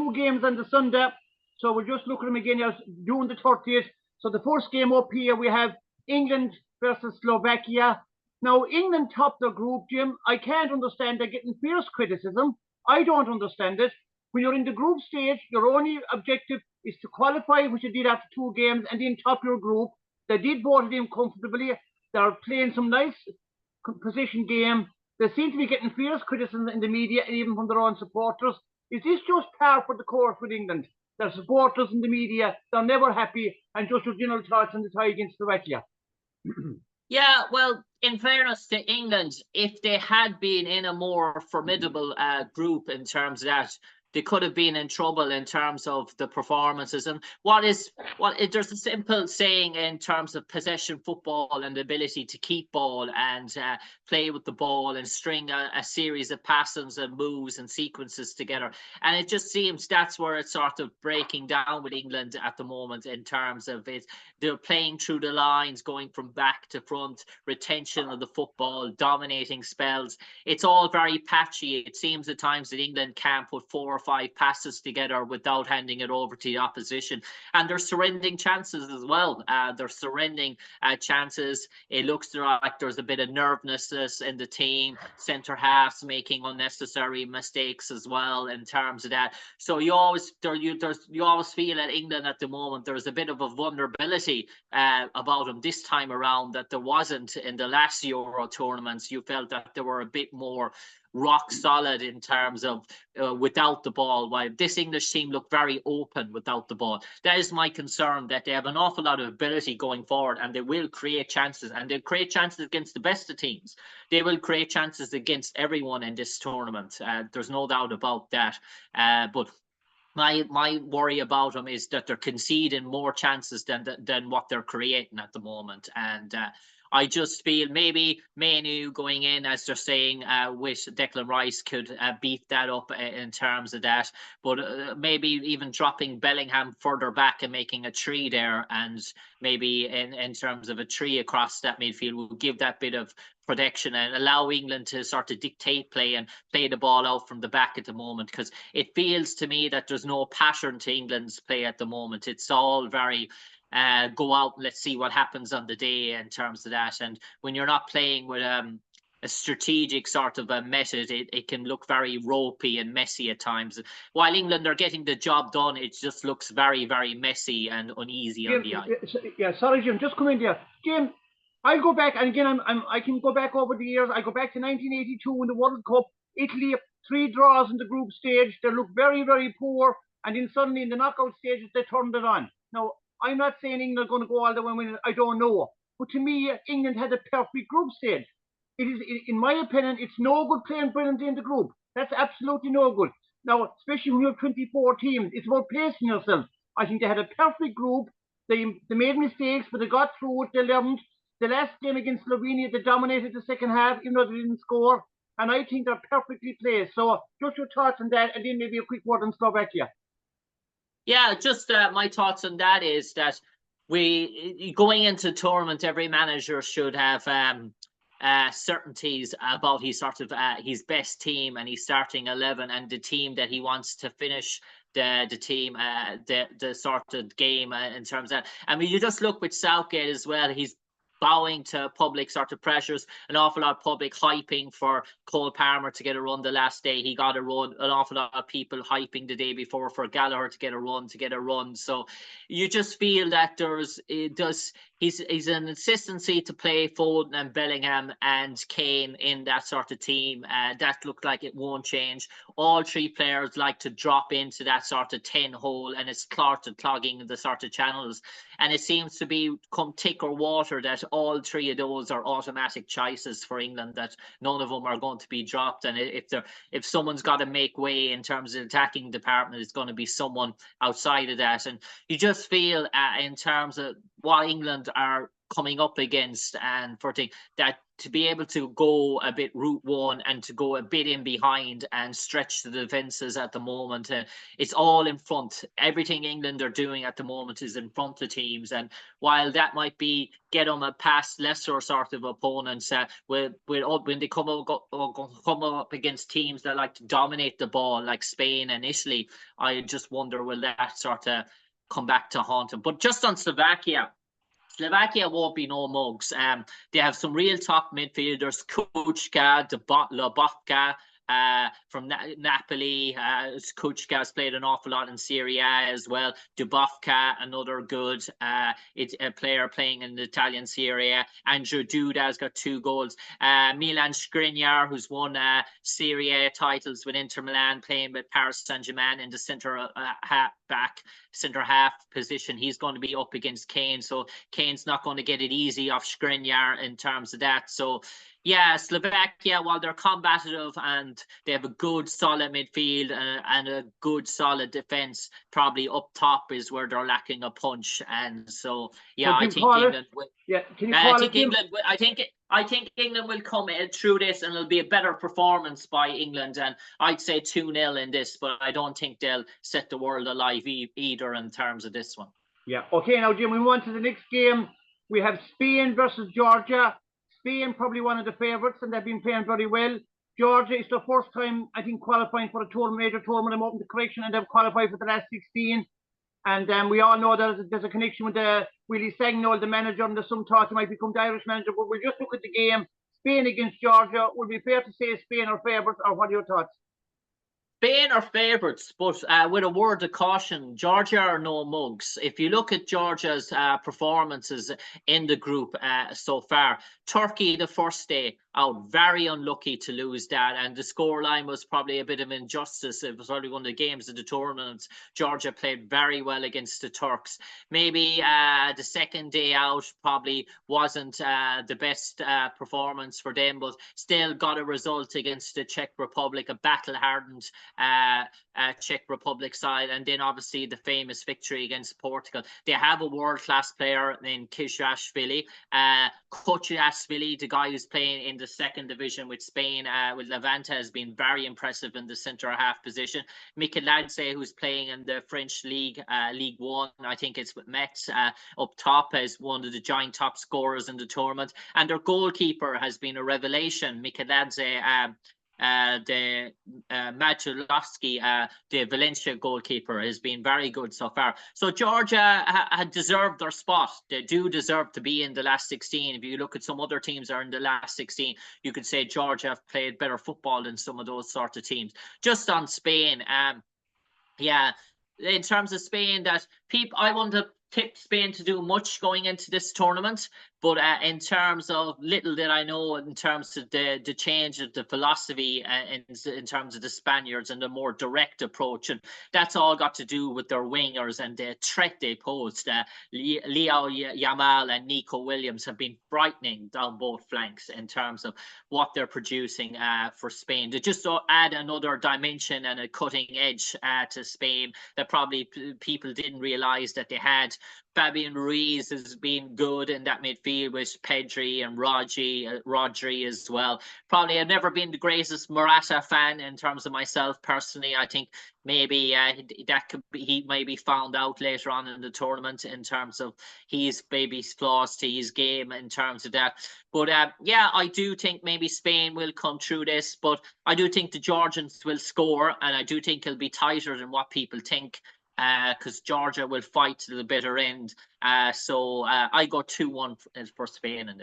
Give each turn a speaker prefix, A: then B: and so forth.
A: two games on the Sunday. So we'll just look at them again as June the 30th. So the first game up here, we have England versus Slovakia. Now, England topped their group, Jim. I can't understand. They're getting fierce criticism. I don't understand it. When you're in the group stage, your only objective is to qualify, which you did after two games, and then top your group. They did both of them comfortably. They're playing some nice position game. They seem to be getting fierce criticism in the media, even from their own supporters. Is this just par for the course with England? Their supporters in the media, they're never happy, and just your general thoughts on the tie against Slovakia.
B: Yeah, well, in fairness to England, if they had been in a more formidable group in terms of that, they could have been in trouble in terms of the performances. And there's a simple saying in terms of possession football and the ability to keep ball and play with the ball and string a series of passes and moves and sequences together. And it just seems that's where it's sort of breaking down with England at the moment in terms of it. They're playing through the lines, going from back to front, retention of the football, dominating spells. It's all very patchy. It seems at times that England can't put 4 or 5 passes together without handing it over to the opposition. And they're surrendering chances as well. They're surrendering chances. It looks like there's a bit of nervousness in the team. Centre halves making unnecessary mistakes as well in terms of that. So you always feel at England at the moment there's a bit of a vulnerability about them this time around that there wasn't in the last Euro tournaments. You felt that they were a bit more rock solid in terms of without the ball, while this English team look very open without the ball. That is my concern, that they have an awful lot of ability going forward and they will create chances, and they'll create chances against the best of teams. They will create chances against everyone in this tournament. There's no doubt about that. But my worry about them is that they're conceding more chances than what they're creating at the moment. And I just feel maybe Manu going in, as they're saying, with Declan Rice could beat that up in terms of that. But maybe even dropping Bellingham further back and making a 3 there, and maybe in terms of a 3 across that midfield will give that bit of protection and allow England to sort of dictate play and play the ball out from the back at the moment. Because it feels to me that there's no pattern to England's play at the moment. It's all very go out and let's see what happens on the day in terms of that. And when you're not playing with a strategic sort of a method, it can look very ropey and messy at times. While England are getting the job done, it just looks very, very messy and uneasy on the eye.
A: Yeah, sorry, Jim, just come in there. Jim, I'll go back, and again, I can go back over the years. I go back to 1982 in the World Cup. Italy, 3 draws in the group stage. They looked very, very poor, and then suddenly in the knockout stages, they turned it on. Now, I'm not saying England are going to go all the way when I don't know. But to me, England had a perfect group stage. It is, in my opinion, it's no good playing brilliantly in the group. That's absolutely no good. Now, especially when you have 24 teams, it's about pacing yourself. I think they had a perfect group. They made mistakes, but they got through it. They learned. The last game against Slovenia, they dominated the second half, even though they didn't score. And I think they're perfectly placed. So just your thoughts on that, and then maybe a quick word on Slovakia.
B: Yeah, just my thoughts on that is that going into tournament, every manager should have certainties about his best team and his starting 11 and the team that he wants to finish the team, the sort of game in terms of that. I mean, you just look with Southgate as well. He's bowing to public sort of pressures, an awful lot of public hyping for Cole Palmer to get a run the last day. He got a run, an awful lot of people hyping the day before for Gallagher to get a run. So you just feel that he's an insistency to play Foden and Bellingham and Kane in that sort of team. That looked like it won't change. All 3 players like to drop into that sort of 10 hole, and it's clogging the sort of channels. And it seems to be come thick or water that all 3 of those are automatic choices for England, that none of them are going to be dropped. And if someone's got to make way in terms of attacking department, it's going to be someone outside of that. And you just feel in terms of what England are coming up against and for things that to be able to go a bit route one and to go a bit in behind and stretch the defences at the moment. It's all in front. Everything England are doing at the moment is in front of teams. And while that might be get them a past lesser sort of opponents, when they come up against teams that like to dominate the ball, like Spain and Italy, I just wonder will that sort of come back to haunt them. But just on Slovakia won't be no mugs. They have some real top midfielders: Kuchka, Lobotka, from Napoli. Kuchka has played an awful lot in Serie A as well. Dubovka, another good it's a player playing in the Italian Serie A. Andrew Duda has got 2 goals. Milan Skriniar, who's won Serie A titles with Inter Milan, playing with Paris Saint-Germain in the centre half position. He's going to be up against Kane, so Kane's not going to get it easy off Skriniar in terms of that. So yeah, Slovakia, while they're combative and they have a good solid midfield and a good solid defence, probably up top is where they're lacking a punch. And so yeah, I think England will, I think England will come through this, and it'll be a better performance by England. And I'd say 2-0 in this, but I don't think they'll set the world alive either in terms of this one.
A: Yeah. Okay, now Jim, we move on to the next game. We have Spain versus Georgia. Spain probably one of the favourites, and they've been playing very well. Georgia is the first time, I think, qualifying for a major tournament. I'm open to correction, and they've qualified for the last 16. And we all know there's a connection with Willie Sagnol, the manager, and there's some talk he might become the Irish manager. But we'll just look at the game. Spain against Georgia. Would it be fair to say Spain are favourites, or what are your thoughts?
B: Spain are favourites, but with a word of caution, Georgia are no mugs. If you look at Georgia's performances in the group so far, Turkey the first day out, very unlucky to lose that, and the scoreline was probably a bit of injustice. It was probably one of the games of the tournament. Georgia played very well against the Turks. Maybe the second day out probably wasn't the best performance for them, but still got a result against the Czech Republic, a battle-hardened Czech Republic side, and then obviously the famous victory against Portugal. They have a world-class player named Kishashvili. Kochashvili, the guy who's playing in the second division with Spain, with Levante, has been very impressive in the centre half position. Mikeladze, who's playing in the French League, League One, I think it's with Metz, up top as one of the giant top scorers in the tournament. And their goalkeeper has been a revelation. Mikeladze, the Maciulowski, the Valencia goalkeeper, has been very good so far. So Georgia had deserved their spot. They do deserve to be in the last 16. If you look at some other teams that are in the last 16, you could say Georgia have played better football than some of those sort of teams. Just on Spain, yeah, in terms of Spain, that I want to tip Spain to do much going into this tournament, but in terms of little that I know, in terms of the change of the philosophy in terms of the Spaniards and the more direct approach, and that's all got to do with their wingers and the threat they posed. Leo Yamal and Nico Williams have been frightening down both flanks in terms of what they're producing for Spain. To just add another dimension and a cutting edge to Spain that probably people didn't realise that they had. Fabian Ruiz has been good in that midfield with Pedri and Rodri as well. Probably I've never been the greatest Morata fan in terms of myself personally. I think maybe he may be found out later on in the tournament in terms of his maybe flaws to his game in terms of that. But yeah, I do think maybe Spain will come through this, but I do think the Georgians will score, and I do think it'll be tighter than what people think. Because Georgia will fight to the bitter end. So I go 2-1 for Spain in this.